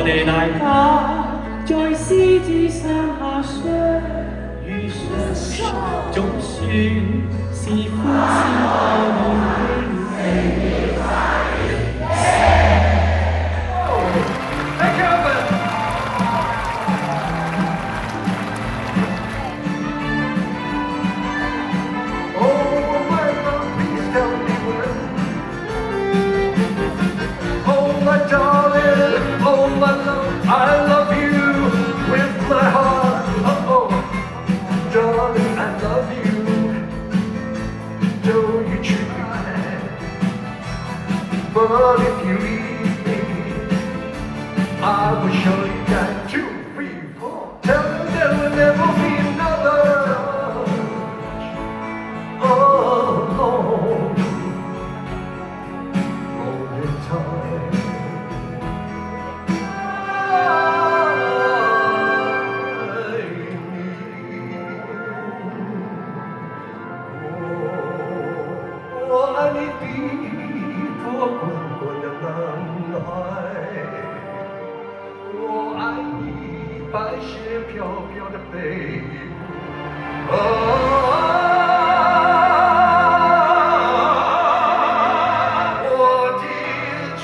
我哋大家在獅子山下相遇上，總算是歡笑後永遠。I love you with my heart. Oh, darling, I love you. Though you treat me bad, but if you leave me, I will surely die. 2, 3, 4. Tell them there will never be another. Oh, golden time. Oh, 爱你比波滚滚的南海，我爱你白雪飘飘的背部。我的主。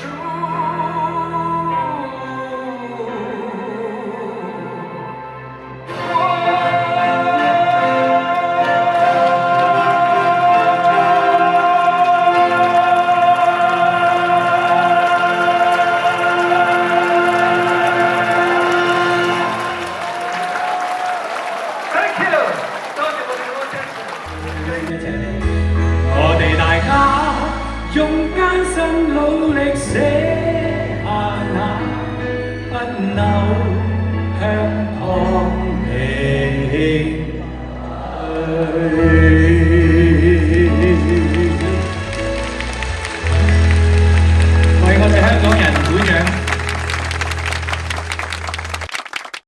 我哋大家用艱辛努力寫下那不朽香港名。